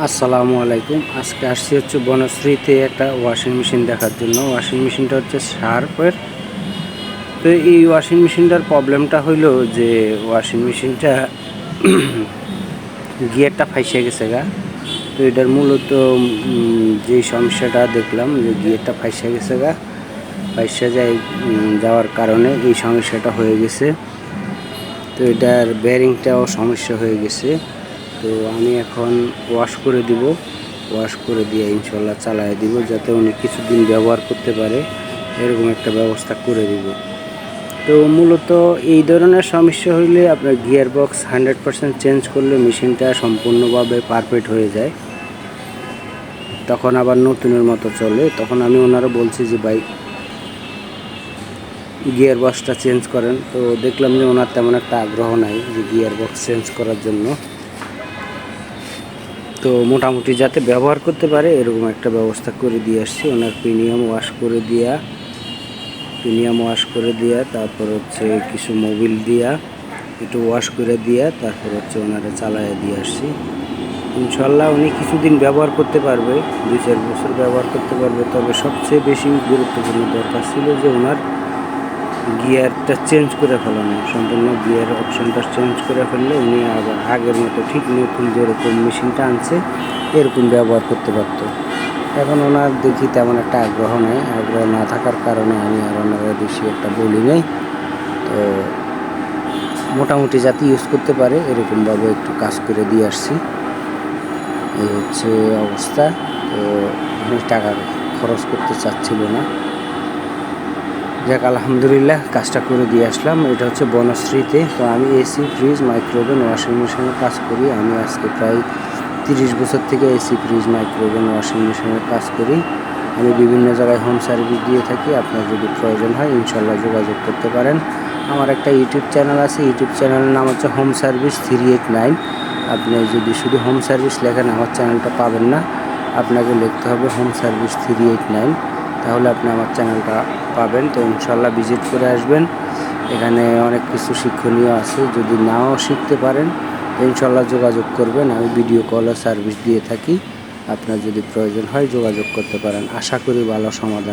আসসালামু আলাইকুম। আজকে আসছি হচ্ছে বনশ্রীতে একটা ওয়াশিং মেশিন দেখার জন্য। ওয়াশিং মেশিনটা হচ্ছে শার্পের। তো এই ওয়াশিং মেশিনটার প্রবলেমটা হইলো যে ওয়াশিং মেশিনটা গিয়ারটা ফাইসে গেছে গা। তো এটার মূলত যে সমস্যাটা দেখলাম যে গিয়ারটা ফাইসে গেছে গা, ফাইসে যাওয়ার কারণে এই সমস্যাটা হয়ে গেছে। তো এটার বেয়ারিংটাও সমস্যা হয়ে গেছে। তো আমি এখন ওয়াশ করে দিব, ওয়াশ করে দিয়ে ইনশাল্লাহ চালায় দিব, যাতে উনি কিছুদিন ব্যবহার করতে পারে এরকম একটা ব্যবস্থা করে দিব। তো মূলত এই ধরনের সমস্যা হইলে আপনার গিয়ার বক্স 100% চেঞ্জ করলে মেশিনটা সম্পূর্ণভাবে পারফেক্ট হয়ে যায়, তখন আবার নতুনের মতো চলে। তখন আমি ওনারা বলছি যে ভাই গিয়ার বক্সটা চেঞ্জ করেন। তো দেখলাম যে ওনার তেমন একটা আগ্রহ নাই যে গিয়ার বক্স চেঞ্জ করার জন্য। তো মোটামুটি যাতে ব্যবহার করতে পারে এরকম একটা ব্যবস্থা করে দিয়ে আসছি। ওনার প্রিমিয়াম ওয়াশ করে দিয়া তারপর হচ্ছে কিছু মোবিল দিয়া একটু ওয়াশ করে দিয়া তারপর হচ্ছে ওনারা চালায় দিয়ে আসছি। ইনশাল্লাহ উনি কিছুদিন ব্যবহার করতে পারবে, 2-4 বছর ব্যবহার করতে পারবে। তবে সবচেয়ে বেশি গুরুত্বপূর্ণ দরকার ছিল যে ওনার গিয়ারটা চেঞ্জ করে ফেলানো, সম্পূর্ণ গিয়ার অপশানটা চেঞ্জ করে ফেললে উনি আবার আগের মতো ঠিক নতুন যেরকম মেশিনটা আনছে এরকম ব্যবহার করতে পারতো। এখন ওনার দেখি তেমন একটা আগ্রহ নেই। আগ্রহ না থাকার কারণে আমি আর ওনারা বেশি একটা বলি নাই। তো মোটামুটি যাতে ইউজ করতে পারে এরকমভাবে একটু কাজ করে দিয়ে আসছি। এই হচ্ছে অবস্থা। তো অনেক টাকা খরচ করতে চাচ্ছিল না। যাক আলহামদুলিল্লাহ কাজটা করে দিয়ে আসলাম। এটা হচ্ছে বনশ্রীতে। তো আমি এসি, ফ্রিজ, মাইক্রোওভেন, ওয়াশিং মেশিনের কাজ করি। আমি আজকে প্রায় 30 বছর থেকে এসি, ফ্রিজ, মাইক্রোওভেন, ওয়াশিং মেশিনের কাজ করি। আমি বিভিন্ন জায়গায় হোম সার্ভিস দিয়ে থাকি। আপনার যদি প্রয়োজন হয় ইনশাল্লাহ যোগাযোগ করতে পারেন। আমার একটা ইউটিউব চ্যানেল আছে, ইউটিউব চ্যানেলের নাম হচ্ছে হোম সার্ভিস 389। আপনি যদি শুধু হোম সার্ভিস লেখেন আমার চ্যানেলটা পাবেন না, আপনাকে লিখতে হবে হোম সার্ভিস 389, তাহলে আপনি আমার চ্যানেলটা পাবেন। তো ইনশাল্লাহ ভিজিট করে আসবেন। এখানে অনেক কিছু শিক্ষণীয় আছে। যদি নাও শিখতে পারেন ইনশাল্লাহ যোগাযোগ করবেন। আমি ভিডিও কলের সার্ভিস দিয়ে থাকি। আপনার যদি প্রয়োজন হয় যোগাযোগ করতে পারেন। আশা করি ভালো সমাধান।